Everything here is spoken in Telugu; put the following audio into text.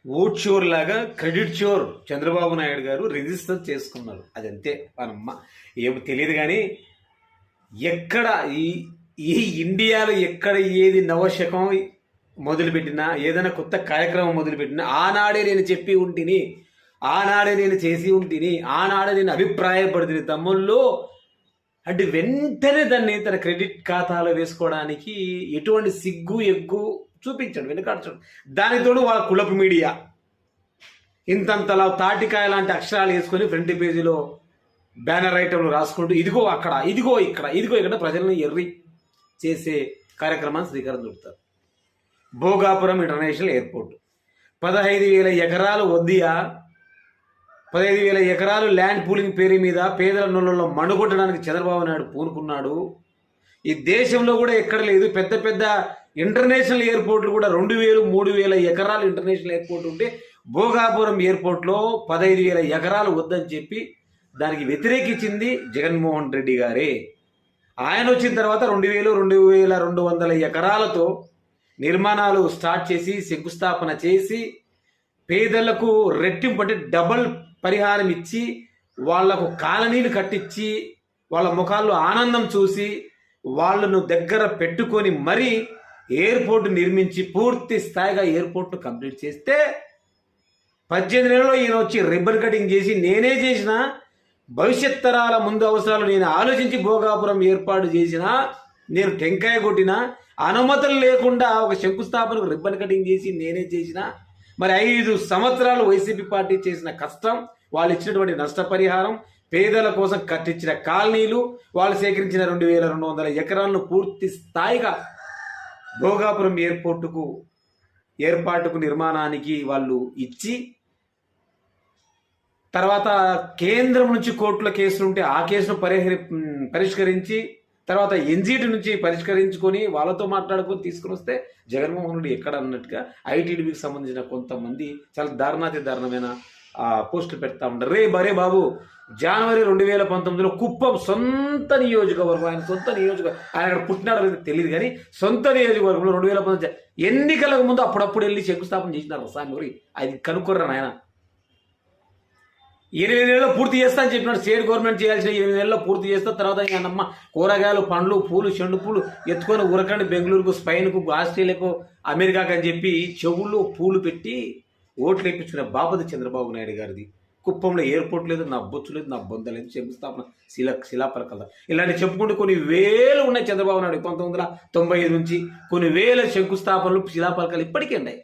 ఓట్ షోర్ లాగా క్రెడిట్ షోర్ చంద్రబాబు నాయుడు గారు రిజిస్టర్ చేసుకున్నారు. అది అంతే. మనమ్మ ఏమో తెలియదు కానీ ఎక్కడ ఈ ఈ ఇండియాలో ఎక్కడ ఏది నవశకం మొదలుపెట్టినా, ఏదైనా కొత్త కార్యక్రమం మొదలుపెట్టినా ఆనాడే నేను చెప్పి ఉంటిని, ఆనాడే నేను చేసి ఉంటిని, ఆనాడే నేను అభిప్రాయపడుతుంది తమ్ముళ్ళు అంటే వెంటనే దాన్ని తన క్రెడిట్ ఖాతాలో వేసుకోవడానికి ఎటువంటి సిగ్గు ఎగ్గు చూపించాడు, వెనుకాడ్చాడు. దానితోడు వాళ్ళ కులపు మీడియా ఇంతంతలా తాటికాయ లాంటి అక్షరాలు వేసుకొని ఫ్రంట్ పేజీలో బ్యానర్ ఐటమ్లు రాసుకుంటూ ఇదిగో అక్కడ, ఇదిగో ఇక్కడ, ఇదిగో ఇక్కడ ప్రజలను ఎర్రి చేసే కార్యక్రమాన్ని శ్రీకారం చుడతారు. భోగాపురం ఇంటర్నేషనల్ ఎయిర్పోర్ట్ 15,000 ఎకరాలు వద్దియా, 15,000 ఎకరాలు ల్యాండ్ పూలింగ్ పేరు మీద పేదల నోళ్ళలో మణుగొట్టడానికి చంద్రబాబు నాయుడు పూనుకున్నాడు. ఈ దేశంలో కూడా ఎక్కడ లేదు. పెద్ద పెద్ద ఇంటర్నేషనల్ ఎయిర్పోర్ట్లు కూడా 2,000, 3,000 ఎకరాలు ఇంటర్నేషనల్ ఎయిర్పోర్ట్ ఉంటే భోగాపురం ఎయిర్పోర్ట్లో 15,000 ఎకరాలు వద్దని చెప్పి దానికి వ్యతిరేకించింది జగన్మోహన్ రెడ్డి గారే. ఆయన వచ్చిన తర్వాత 2,200 ఎకరాలతో నిర్మాణాలు స్టార్ట్ చేసి శంకుస్థాపన చేసి పేదలకు రెట్టింపు అంటే డబల్ పరిహారం ఇచ్చి వాళ్లకు కాలనీలు కట్టించి వాళ్ళ ముఖాల్లో ఆనందం చూసి వాళ్ళను దగ్గర పెట్టుకొని మరీ ఎయిర్పోర్ట్ నిర్మించి పూర్తి స్థాయిగా ఎయిర్పోర్ట్ను కంప్లీట్ చేస్తే 18 నెలల్లో ఈయన వచ్చి రిబ్బన్ కటింగ్ చేసి నేనే చేసిన, భవిష్యత్ తరాల ముందు అవసరాలు నేను ఆలోచించి భోగాపురం ఏర్పాటు చేసిన, నేను టెంకాయ కొట్టిన, అనుమతులు లేకుండా ఒక శంకుస్థాపనకు రిబ్బన్ కటింగ్ చేసి నేనే చేసిన. మరి 5 సంవత్సరాలు వైసీపీ పార్టీ చేసిన కష్టం, వాళ్ళు ఇచ్చినటువంటి నష్టపరిహారం, పేదల కోసం కట్టించిన కాలనీలు, వాళ్ళు సేకరించిన 2,200 ఎకరాలను పూర్తి స్థాయిగా భోగాపురం ఏర్పాటుకు నిర్మాణానికి వాళ్ళు ఇచ్చి, తర్వాత కేంద్రం నుంచి కోర్టుల కేసులుంటే ఆ కేసును పరిష్కరించి, తర్వాత ఎన్జీటీ నుంచి పరిష్కరించుకొని వాళ్ళతో మాట్లాడుకొని తీసుకుని వస్తే జగన్మోహన్ రెడ్డి ఎక్కడ అన్నట్టుగా ఐటీడీపీకి సంబంధించిన కొంతమంది చాలా దారుణమైన పోస్టులు పెడతా ఉంటారు. బరే బాబు, జనవరి 2019లో కుప్పం సొంత నియోజకవర్గం, ఆయన సొంత నియోజకవర్గం, ఆయన అక్కడ పుట్టినాడు తెలియదు కానీ సొంత నియోజకవర్గంలో 2019 ఎన్నికలకు ముందు అప్పుడప్పుడు వెళ్ళి శంకుస్థాపన చేసినారు. సామి అది కనుక్కోర్రా నాయన. 8 నెలల్లో పూర్తి చేస్తా అని చెప్పినాడు. స్టేట్ గవర్నమెంట్ చేయాల్సిన 8 నెలల్లో పూర్తి చేస్తా. తర్వాత అన్నమ్మ కూరగాయలు, పండ్లు, పూలు, చెండు పూలు ఎత్తుకొని ఉరకండి బెంగళూరుకు, స్పెయిన్కు, ఆస్ట్రేలియాకు, అమెరికాకు అని చెప్పి చెవుల్లో పూలు పెట్టి ఓట్లు వేయించుకునే బాపతి చంద్రబాబు నాయుడు గారిది. కుప్పంలో ఎయిర్పోర్ట్ లేదు, నా బొచ్చు లేదు, నా బొంద లేదు, శంకుస్థాపన శిలాపలకల ఇలాంటి చెప్పుకుంటే కొన్ని వేలు ఉన్నాయి చంద్రబాబు నాయుడు 1995 నుంచి కొన్ని వేల శంకుస్థాపనలు, శిలాపలకాలు ఇప్పటికీ ఉన్నాయి.